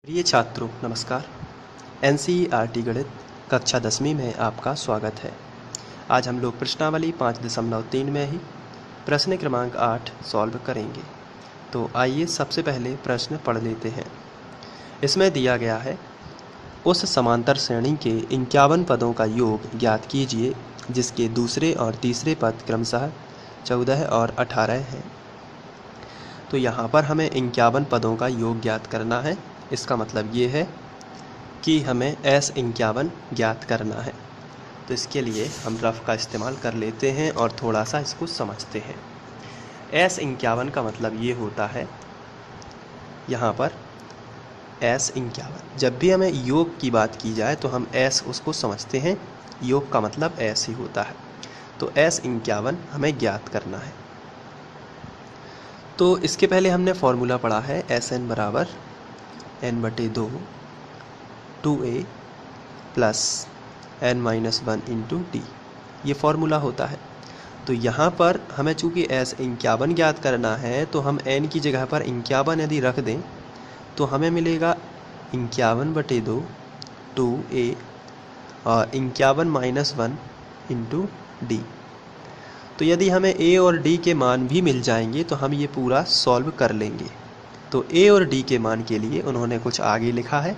प्रिय छात्रों नमस्कार। एनसीईआरटी गणित कक्षा 10वीं में आपका स्वागत है। आज हम लोग प्रश्नावली 5.3 में ही प्रश्न क्रमांक 8 सॉल्व करेंगे। तो आइए सबसे पहले प्रश्न पढ़ लेते हैं। इसमें दिया गया है, उस समांतर श्रेणी के 51 पदों का योग ज्ञात कीजिए जिसके दूसरे और तीसरे पद क्रमशः 14 और 18 हैं। तो यहाँ पर हमें 51 पदों का योग ज्ञात करना है। इसका मतलब ये है कि हमें S51 ज्ञात करना है। तो इसके लिए हम रफ का इस्तेमाल कर लेते हैं और थोड़ा सा इसको समझते हैं। S51 का मतलब ये होता है, यहाँ पर S51 जब भी हमें योग की बात की जाए तो हम S उसको समझते हैं, योग का मतलब S ही होता है। तो S51 हमें ज्ञात करना है। तो इसके पहले हमने फॉर्मूला पढ़ा है Sn बराबर n/2 2a plus n-1 into D, ये फॉर्मूला होता है। तो यहाँ पर हमें चूँकि S51 ज्ञात करना है तो हम n की जगह पर 51 यदि रख दें तो हमें मिलेगा 51/2 2a और 51-1 इंटू डी। तो यदि हमें a और d के मान भी मिल जाएंगे तो हम ये पूरा सॉल्व कर लेंगे। तो a और d के मान के लिए उन्होंने कुछ आगे लिखा है।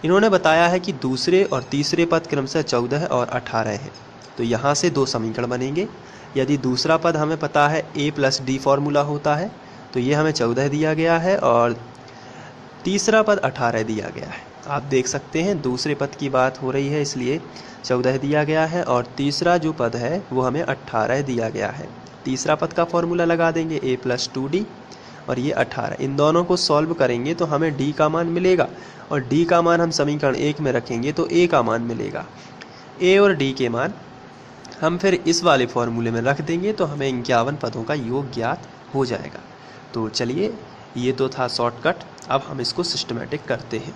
इन्होंने बताया है कि दूसरे और तीसरे पद क्रमशः 14 और 18 हैं। तो यहाँ से दो समीकरण बनेंगे। यदि दूसरा पद हमें पता है a प्लस डी फॉर्मूला होता है तो ये हमें 14 दिया गया है और तीसरा पद 18 दिया गया है। आप देख सकते हैं दूसरे पद की बात हो रही है इसलिए 14 दिया गया है और तीसरा जो पद है वो हमें 18 दिया गया है। तीसरा पद का फॉर्मूला लगा देंगे a प्लस 2d और ये 18। इन दोनों को सॉल्व करेंगे तो हमें d का मान मिलेगा और d का मान हम समीकरण 1 में रखेंगे तो a का मान मिलेगा। a और d के मान हम फिर इस वाले फॉर्मूले में रख देंगे तो हमें 51 पदों का योग ज्ञात हो जाएगा। तो चलिए, ये तो था शॉर्टकट। अब हम इसको सिस्टमेटिक करते हैं।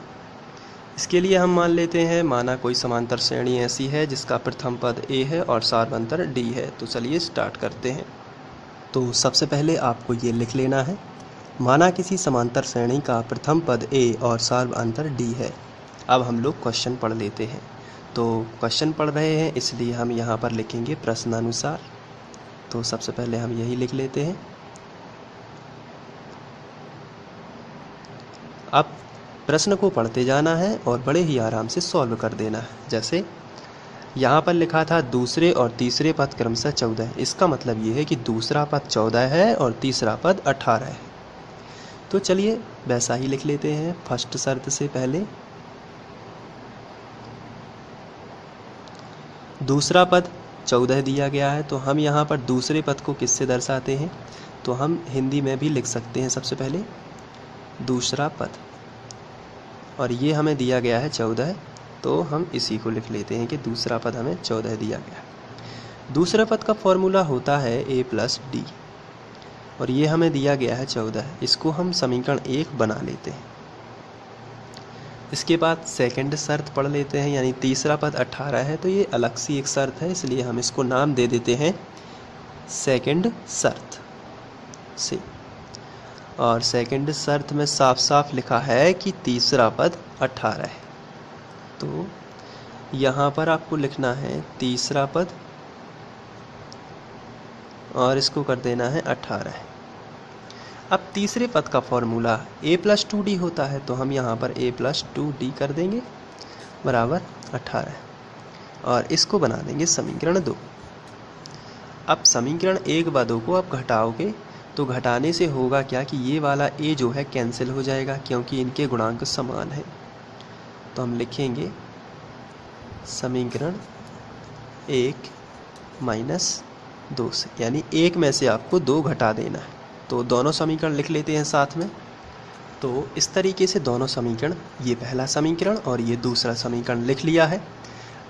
इसके लिए हम मान लेते हैं, माना कोई समांतर श्रेणी ऐसी है जिसका प्रथम पद a है और सार्वअंतर d है। तो चलिए स्टार्ट करते हैं। तो सबसे पहले आपको ये लिख लेना है, माना किसी समांतर श्रेणी का प्रथम पद a और सार्वअंतर d है। अब हम लोग क्वेश्चन पढ़ लेते हैं। तो क्वेश्चन पढ़ रहे हैं इसलिए हम यहाँ पर लिखेंगे प्रश्नानुसार। तो सबसे पहले हम यही लिख लेते हैं। अब प्रश्न को पढ़ते जाना है और बड़े ही आराम से सॉल्व कर देना है। जैसे यहाँ पर लिखा था दूसरे और तीसरे पद क्रमशः 14। इसका मतलब ये है कि दूसरा पद 14 है और तीसरा पद 18 है। तो चलिए वैसा ही लिख लेते हैं। फर्स्ट शर्त से पहले दूसरा पद 14 दिया गया है तो हम यहाँ पर दूसरे पद को किससे दर्शाते हैं, तो हम हिंदी में भी लिख सकते हैं। सबसे पहले दूसरा पद, और ये हमें दिया गया है 14, तो हम इसी को लिख लेते हैं कि दूसरा पद हमें 14 दिया गया है। दूसरे पद का फॉर्मूला होता है a प्लस डी और ये हमें दिया गया है 14। इसको हम समीकरण 1 बना लेते हैं। इसके बाद सेकंड शर्त पढ़ लेते हैं, यानी तीसरा पद 18 है तो ये अलग सी एक शर्त है, इसलिए हम इसको नाम दे देते हैं सेकंड शर्त से। और सेकंड शर्त में साफ साफ लिखा है कि तीसरा पद 18 है। तो यहाँ पर आपको लिखना है तीसरा पद और इसको कर देना है 18। अब तीसरे पद का फॉर्मूला a प्लस 2d होता है तो हम यहाँ पर a प्लस 2d कर देंगे बराबर 18 और इसको बना देंगे समीकरण 2। अब समीकरण 1 व 2 को आप घटाओगे तो घटाने से होगा क्या कि ये वाला a जो है कैंसिल हो जाएगा क्योंकि इनके गुणांक समान हैं। तो हम लिखेंगे समीकरण 1 माइनस 2 से, यानी 1 में से आपको 2 घटा देना है। तो दोनों समीकरण लिख लेते हैं साथ में। तो इस तरीके से दोनों समीकरण, ये पहला समीकरण और ये दूसरा समीकरण लिख लिया है।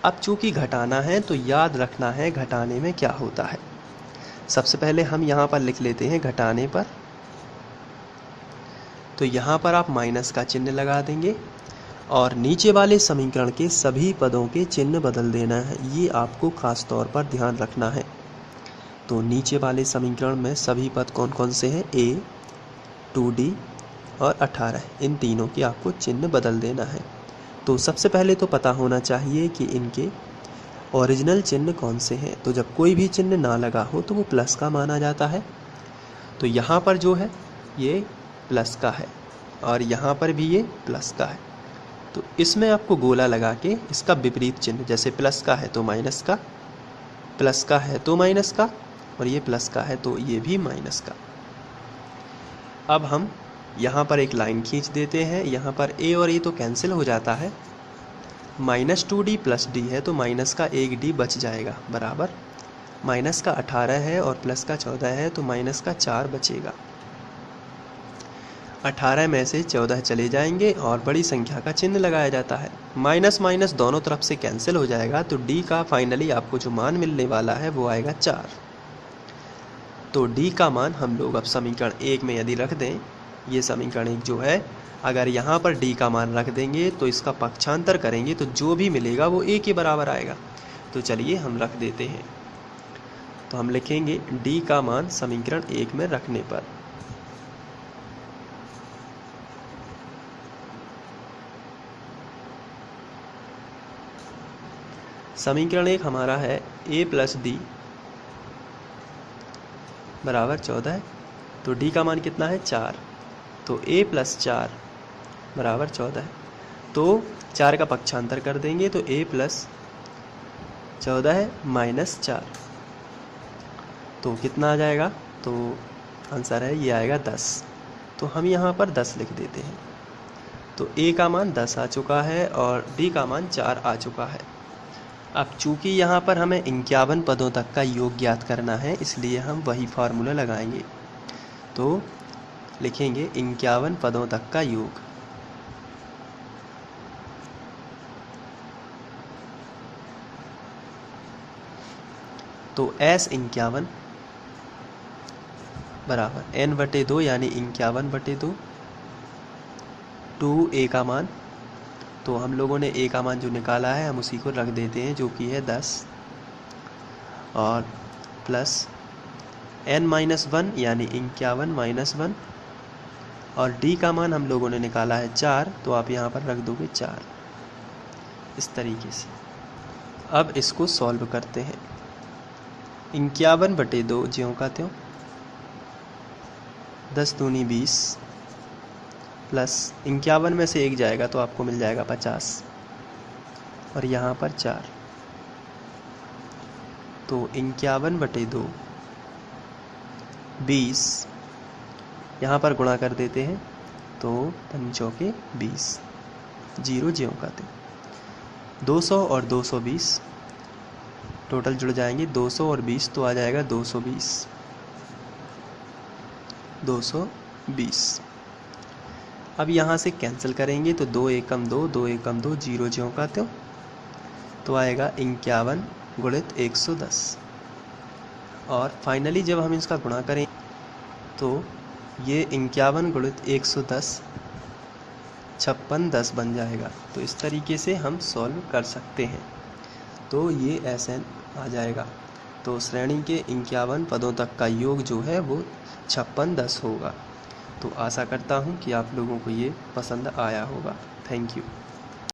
अब चूँकि घटाना है तो याद रखना है घटाने में क्या होता है। सबसे पहले हम यहाँ पर लिख लेते हैं घटाने पर, तो यहाँ पर आप माइनस का चिन्ह लगा देंगे और नीचे वाले समीकरण के सभी पदों के चिन्ह बदल देना है। ये आपको खास तौर पर ध्यान रखना है। तो नीचे वाले समीकरण में सभी पद कौन कौन से हैं, a 2d और 18, इन तीनों की आपको चिन्ह बदल देना है। तो सबसे पहले तो पता होना चाहिए कि इनके ओरिजिनल चिन्ह कौन से हैं। तो जब कोई भी चिन्ह ना लगा हो तो वो प्लस का माना जाता है। तो यहाँ पर जो है ये प्लस का है और यहाँ पर भी ये प्लस का है। तो इसमें आपको गोला लगा के इसका विपरीत चिन्ह, जैसे प्लस का है तो माइनस का, प्लस का है तो माइनस का, और ये प्लस का है तो ये भी माइनस का। अब हम यहाँ पर एक लाइन खींच देते हैं। यहाँ पर a और a तो कैंसिल हो जाता है। -2d प्लस d है तो माइनस का 1d बच जाएगा, बराबर माइनस का 18 है और प्लस का 14 है तो माइनस का 4 बचेगा। 18 में से 14 चले जाएंगे और बड़ी संख्या का चिन्ह लगाया जाता है। माइनस माइनस दोनों तरफ से कैंसिल हो जाएगा तो d का फाइनली आपको जो मान मिलने वाला है वो आएगा 4। तो d का मान हम लोग अब समीकरण 1 में यदि रख दें, ये समीकरण 1 जो है, अगर यहाँ पर d का मान रख देंगे तो इसका पक्षांतर करेंगे तो जो भी मिलेगा वो a के बराबर आएगा। तो चलिए हम रख देते हैं। तो हम लिखेंगे d का मान समीकरण 1 में रखने पर समीकरण 1 हमारा है a प्लस डी बराबर 14। तो d का मान कितना है 4, तो a प्लस 4 बराबर 14 है। तो 4 का पक्षांतर कर देंगे तो a प्लस 14 है माइनस 4, तो कितना आ जाएगा? तो आंसर है ये आएगा 10। तो हम यहाँ पर 10 लिख देते हैं। तो a का मान 10 आ चुका है और d का मान 4 आ चुका है। अब चूंकि यहाँ पर हमें 51 पदों तक का योग ज्ञात करना है, इसलिए हम वही फार्मूला लगाएंगे। तो लिखेंगे 51 पदों तक का योग। तो S 51 बराबर n/2 यानी 51/2 2a का मान, तो हम लोगों ने a का मान जो निकाला है हम उसी को रख देते हैं जो कि है 10, और प्लस n-1 यानी 51-1, और d का मान हम लोगों ने निकाला है 4, तो आप यहाँ पर रख दोगे 4 इस तरीके से। अब इसको सॉल्व करते हैं। 51/2 ज्यों का त्यों, 10 दूनी 20 प्लस 51 में से 1 जाएगा तो आपको मिल जाएगा 50, और यहाँ पर 4। तो 51/2 20, यहाँ पर गुणा कर देते हैं तो 5 20, 0 ज्यों का त्यों। 200 और 220 टोटल जुड़ जाएंगे, 200 और 20 तो आ जाएगा 220। 220 अब यहाँ से कैंसिल करेंगे तो 2 एकम 2, 2 एकम 2, 0 ज्यों का त्यों, तो आएगा 51 गुणित 110। और फाइनली जब हम इसका गुणा करें तो ये 51 गुणित 110 56 10 बन जाएगा। तो इस तरीके से हम सॉल्व कर सकते हैं। तो ये SN आ जाएगा। तो श्रेणी के 51 पदों तक का योग जो है वो 56 10 होगा। तो आशा करता हूँ कि आप लोगों को ये पसंद आया होगा। Thank you.